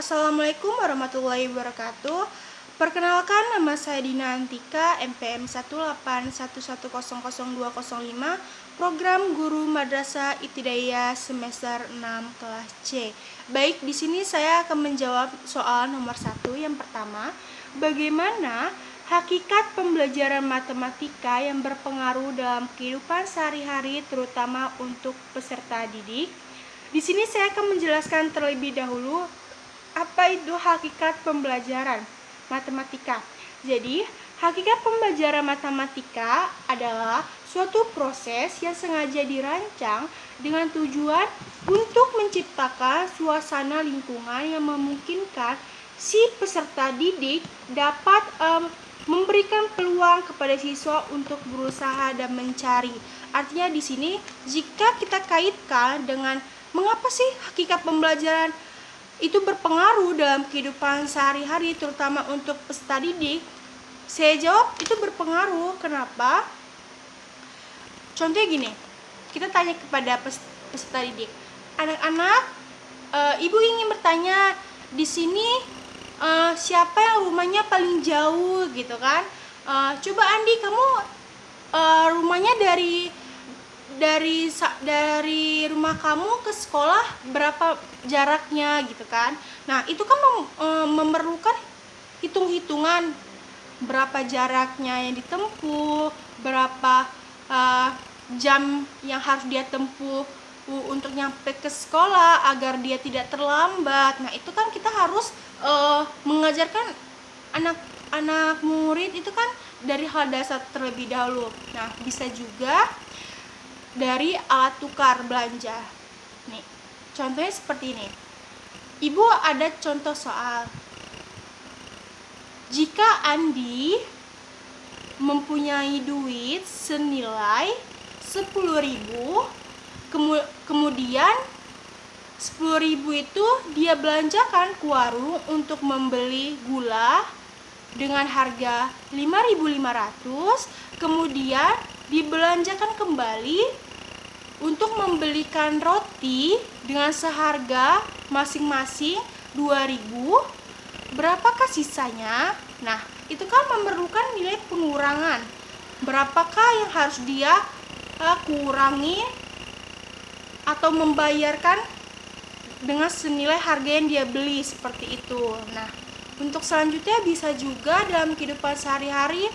Assalamualaikum warahmatullahi wabarakatuh. Perkenalkan, nama saya Dina Antika, MPM 181100205, program Guru Madrasah Ibtidaiyah semester 6 kelas C. Baik, di sini saya akan menjawab soal nomor 1 yang pertama. Bagaimana hakikat pembelajaran matematika yang berpengaruh dalam kehidupan sehari-hari terutama untuk peserta didik? Di sini saya akan menjelaskan terlebih dahulu apa itu hakikat pembelajaran matematika. Jadi, hakikat pembelajaran matematika adalah suatu proses yang sengaja dirancang dengan tujuan untuk menciptakan suasana lingkungan yang memungkinkan si peserta didik dapat memberikan peluang kepada siswa untuk berusaha dan mencari. Artinya di sini jika kita kaitkan dengan mengapa sih hakikat pembelajaran itu berpengaruh dalam kehidupan sehari-hari terutama untuk peserta didik, saya jawab itu berpengaruh. Kenapa? Contohnya gini, kita tanya kepada peserta didik, anak-anak, ibu ingin bertanya di sini siapa yang rumahnya paling jauh gitu kan? Coba Andi, kamu rumahnya dari rumah kamu ke sekolah berapa jaraknya gitu kan. Nah itu kan memerlukan hitung-hitungan berapa jaraknya yang ditempuh, berapa jam yang harus dia tempuh untuk nyampe ke sekolah agar dia tidak terlambat. Nah itu kan kita harus mengajarkan anak murid itu kan dari hal dasar terlebih dahulu. Nah bisa juga dari alat tukar belanja. Nih, contohnya seperti ini. Ibu ada contoh soal. Jika Andi mempunyai duit senilai 10.000, kemudian 10.000 itu dia belanjakan ke warung untuk membeli gula dengan harga 5.500, kemudian dibelanjakan kembali untuk membelikan roti dengan seharga masing-masing 2.000, berapakah sisanya? Nah, itu kan memerlukan nilai pengurangan. Berapakah yang harus dia kurangi atau membayarkan dengan senilai harga yang dia beli seperti itu. Nah, untuk selanjutnya bisa juga dalam kehidupan sehari-hari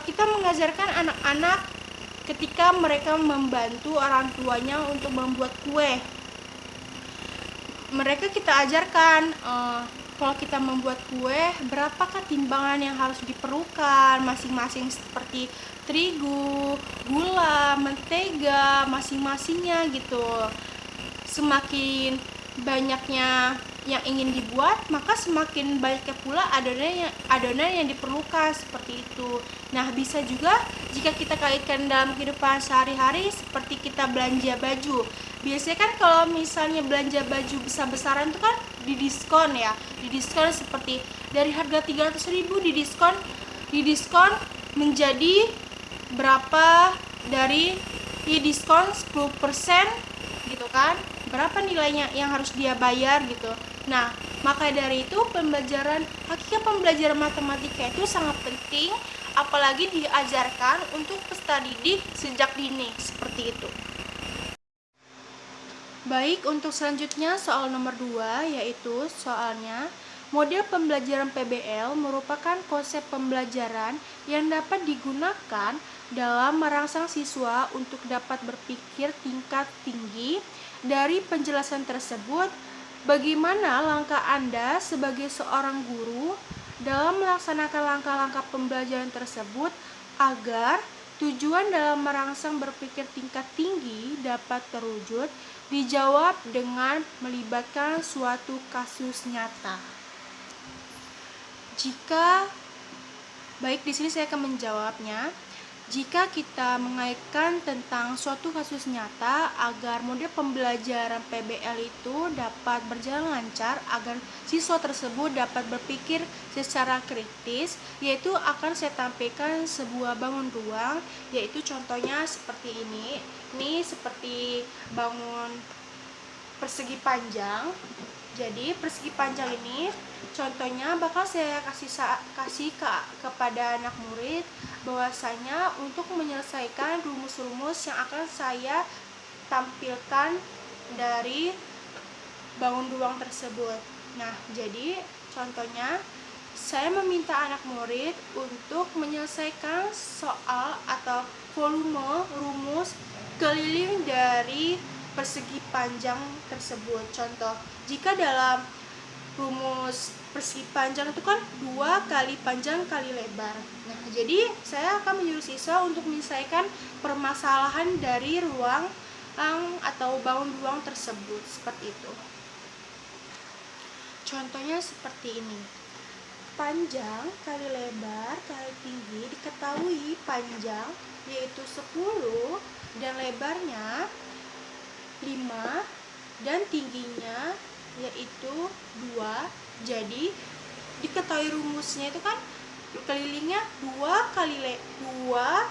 kita mengajarkan anak-anak ketika mereka membantu orang tuanya untuk membuat kue. Mereka kita ajarkan kalau kita membuat kue, berapakah timbangan yang harus diperlukan masing-masing seperti terigu, gula, mentega, masing-masingnya gitu. Semakin banyaknya yang ingin dibuat, maka semakin banyaknya pula adonan yang diperlukan seperti itu. Nah, bisa juga jika kita kaitkan dalam kehidupan sehari-hari seperti kita belanja baju. Biasanya kan kalau misalnya belanja baju besar-besaran itu kan didiskon ya. Didiskon seperti dari harga 300.000 didiskon menjadi berapa, dari diskon 10% gitu kan. Berapa nilainya yang harus dia bayar gitu. Nah, maka dari itu hakikat pembelajaran matematika itu sangat penting, apalagi diajarkan untuk peserta didik sejak dini seperti itu. Baik, untuk selanjutnya soal nomor 2, yaitu soalnya model pembelajaran PBL merupakan konsep pembelajaran yang dapat digunakan dalam merangsang siswa untuk dapat berpikir tingkat tinggi. Dari penjelasan tersebut, bagaimana langkah Anda sebagai seorang guru dalam melaksanakan langkah-langkah pembelajaran tersebut agar tujuan dalam merangsang berpikir tingkat tinggi dapat terwujud? Dijawab dengan melibatkan suatu kasus nyata. Baik, di sini saya akan menjawabnya. Jika kita mengaitkan tentang suatu kasus nyata agar model pembelajaran PBL itu dapat berjalan lancar, agar siswa tersebut dapat berpikir secara kritis, yaitu akan saya tampilkan sebuah bangun ruang, yaitu contohnya seperti ini. Ini seperti bangun persegi panjang. Jadi persegi panjang ini contohnya bakal saya kasih kepada anak murid, bahwasanya untuk menyelesaikan rumus-rumus yang akan saya tampilkan dari bangun ruang tersebut. Nah, jadi contohnya saya meminta anak murid untuk menyelesaikan soal atau volume rumus keliling dari persegi panjang tersebut. Contoh, jika dalam rumus persegi panjang itu kan 2 kali panjang kali lebar. Nah, jadi saya akan menyuruh siswa untuk menyelesaikan permasalahan dari ruang atau bangun ruang tersebut, seperti itu. Contohnya seperti ini. Panjang kali lebar kali tinggi, diketahui panjang yaitu 10 dan lebarnya 5 dan tingginya yaitu 2. Jadi diketahui rumusnya itu kan kelilingnya 2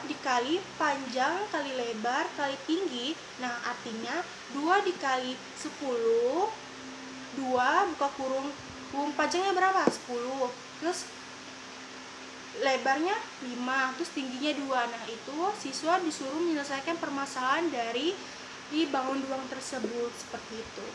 dikali panjang kali lebar kali tinggi. Nah, artinya 2 dikali 10, 2 buka kurung panjangnya berapa? 10. Terus lebarnya 5, terus tingginya 2. Nah, itu siswa disuruh menyelesaikan permasalahan dari bangun ruang tersebut, seperti itu.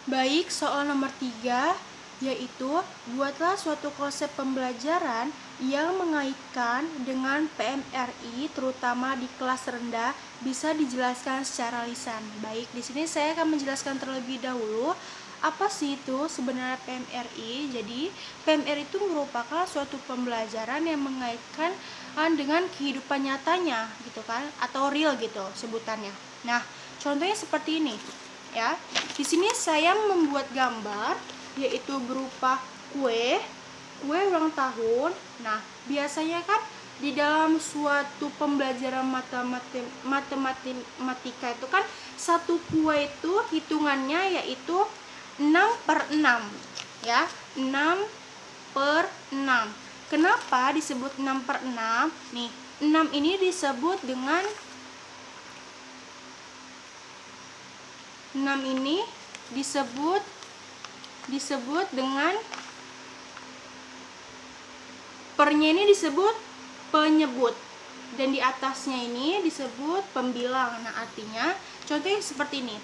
Baik, soal nomor 3 yaitu buatlah suatu konsep pembelajaran yang mengaitkan dengan PMRI, terutama di kelas rendah, bisa dijelaskan secara lisan. Baik, di sini saya akan menjelaskan terlebih dahulu apa sih itu sebenarnya PMRI. Jadi, PMRI itu merupakan suatu pembelajaran yang mengaitkan dengan kehidupan nyatanya, gitu kan, atau real gitu sebutannya. Nah, contohnya seperti ini, ya. Di sini saya membuat gambar yaitu berupa kue ulang tahun. Nah, biasanya kan di dalam suatu pembelajaran matematika itu kan satu kue itu hitungannya yaitu 6/6, ya, 6/6. Kenapa disebut 6/6? Nih, 6 ini disebut dengan 6 ini disebut dengan pernya ini disebut penyebut dan di atasnya ini disebut pembilang. Nah, artinya contohnya seperti ini.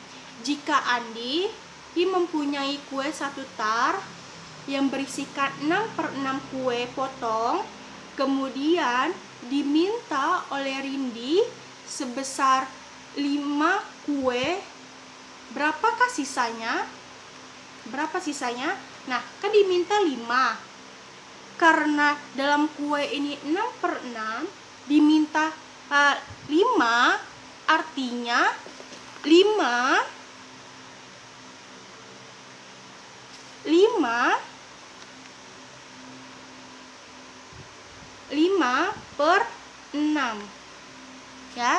Jika Andi mempunyai kue 1 tar yang berisikan 6/6 kue potong, kemudian diminta oleh Rindi sebesar 5 kue, berapakah sisanya? Berapa sisanya? Nah, kan diminta 5. Karena dalam kue ini 6/6 diminta 5, artinya 5 per 6, ya,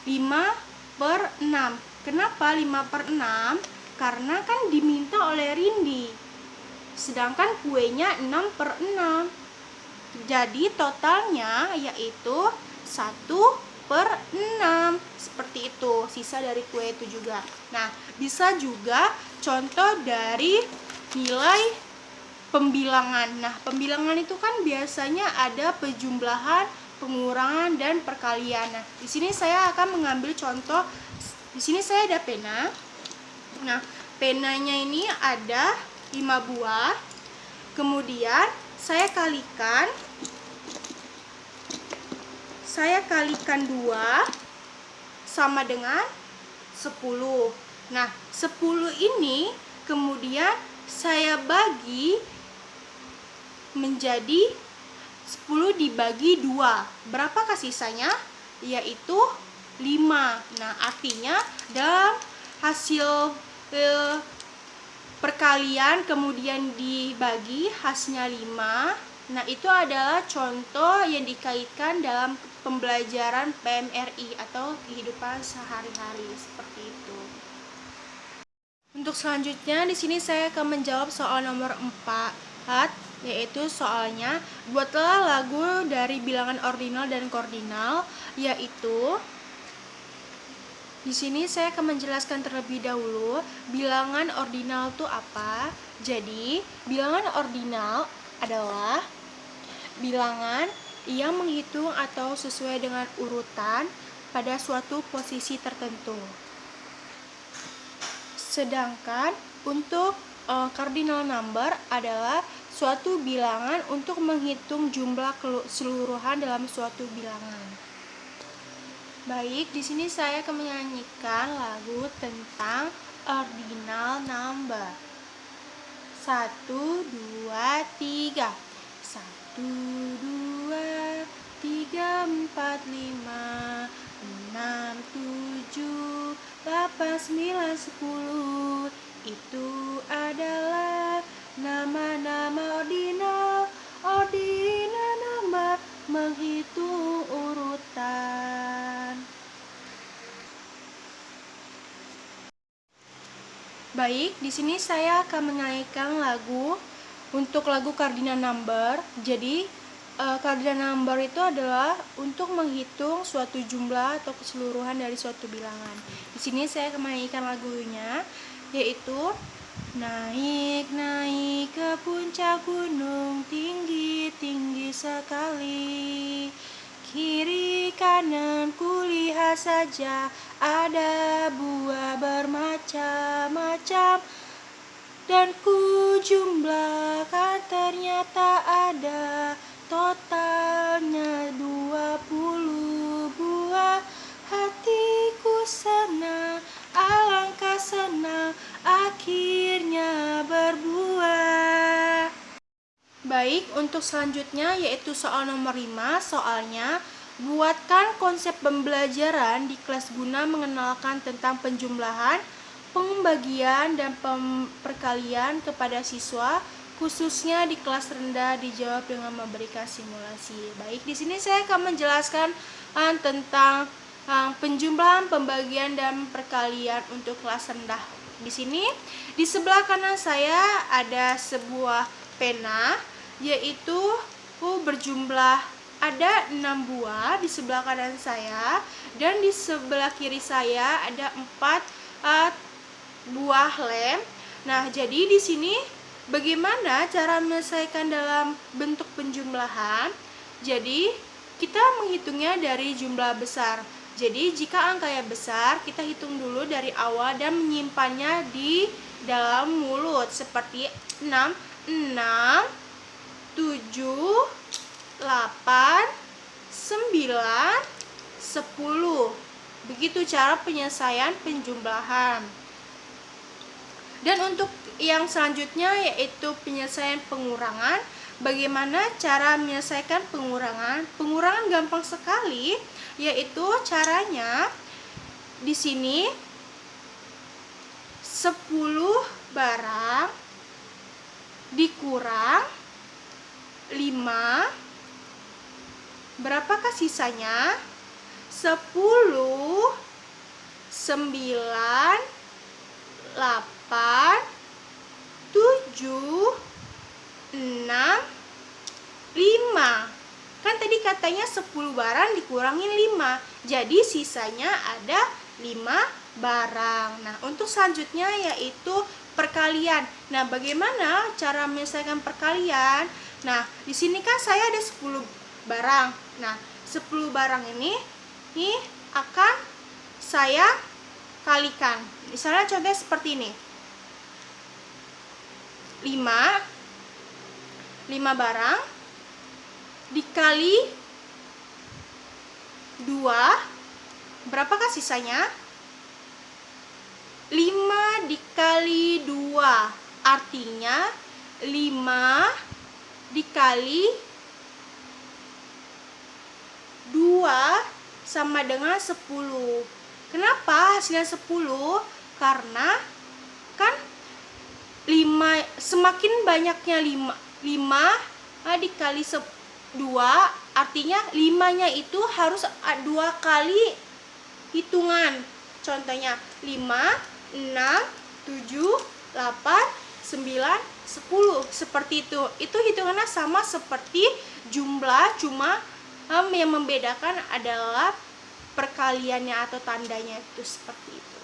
5/6. Kenapa 5/6? Karena kan diminta oleh Rindi, sedangkan kuenya 6/6. Jadi totalnya yaitu 1/6, seperti itu sisa dari kue itu juga. Nah, bisa juga contoh dari nilai pembilangan. Nah, pembilangan itu kan biasanya ada penjumlahan, pengurangan, dan perkalian. Nah, di sini saya akan mengambil contoh. Di sini saya ada pena. Nah, penanya ini ada 5 buah. Kemudian saya kalikan 2 sama dengan 10. Nah, 10 ini kemudian saya bagi menjadi 10 dibagi 2. Berapakah sisanya? Yaitu 5. Nah, artinya dalam hasil perkalian kemudian dibagi hasilnya 5. Nah, itu adalah contoh yang dikaitkan dalam pembelajaran PMRI atau kehidupan sehari-hari, seperti itu. Untuk selanjutnya di sini saya akan menjawab soal nomor 4, yaitu soalnya buatlah lagu dari bilangan ordinal dan kordinal, yaitu Di sini saya akan menjelaskan terlebih dahulu bilangan ordinal itu apa. Jadi, bilangan ordinal adalah bilangan yang menghitung atau sesuai dengan urutan pada suatu posisi tertentu. Sedangkan untuk cardinal number adalah suatu bilangan untuk menghitung jumlah keseluruhan dalam suatu bilangan. Baik, di sini saya akan menyanyikan lagu tentang ordinal number. 1, 2, 3. 1, 2, 3, 4, 5, 6, 7, 8, 9, 10. Itu adalah nama-nama ordinal. Ordinal number menghitung urutan. Baik, di sini saya akan menyanyikan lagu untuk lagu cardinal number. Jadi, cardinal number itu adalah untuk menghitung suatu jumlah atau keseluruhan dari suatu bilangan. Di sini saya akan menyanyikan lagunya, yaitu naik, naik ke puncak gunung, tinggi, tinggi sekali. Kiri kanan kulihat saja, ada buah bermacam-macam. Dan ku jumlahkan ternyata ada totalnya 20 buah. Hatiku senang, alangkah senang, akhirnya berbuah. Baik, untuk selanjutnya yaitu soal nomor 5. Soalnya, buatkan konsep pembelajaran di kelas guna mengenalkan tentang penjumlahan, pembagian, dan perkalian kepada siswa, khususnya di kelas rendah. Dijawab dengan memberikan simulasi. Baik, di sini saya akan menjelaskan tentang penjumlahan, pembagian, dan perkalian untuk kelas rendah. Di sini, di sebelah kanan saya ada sebuah pena, yaitu berjumlah ada 6 buah di sebelah kanan saya, dan di sebelah kiri saya ada 4 buah lem. Nah, jadi di sini bagaimana cara menyelesaikan dalam bentuk penjumlahan? Jadi, kita menghitungnya dari jumlah besar. Jadi, jika angkanya besar, kita hitung dulu dari awal dan menyimpannya di dalam mulut seperti 6, 7, 8, 9, 10. Begitu cara penyelesaian penjumlahan. Dan untuk yang selanjutnya yaitu penyelesaian pengurangan. Bagaimana cara menyelesaikan pengurangan? Pengurangan gampang sekali, yaitu caranya di sini 10 barang dikurang 5, berapakah sisanya? 10, 9, 8, 7, 6, 5. Kan tadi katanya 10 barang dikurangin 5, jadi sisanya ada 5 barang. Nah, untuk selanjutnya yaitu perkalian. Nah, bagaimana cara menyelesaikan perkalian? Nah, di sini kan saya ada 10 barang. Nah, 10 barang ini akan saya kalikan. Misalnya contohnya seperti ini. 5 barang dikali 2, berapakah sisanya? 5 dikali 2, artinya 5 dikali 2 sama dengan 10. Kenapa hasilnya 10? Karena kan 5, semakin banyaknya 5 dikali 2, artinya 5-nya itu harus 2 kali hitungan. Contohnya 5, 6, 7, 8, 9, 10. Seperti itu. Itu hitungannya sama seperti jumlah, cuma yang membedakan adalah perkaliannya atau tandanya itu seperti itu.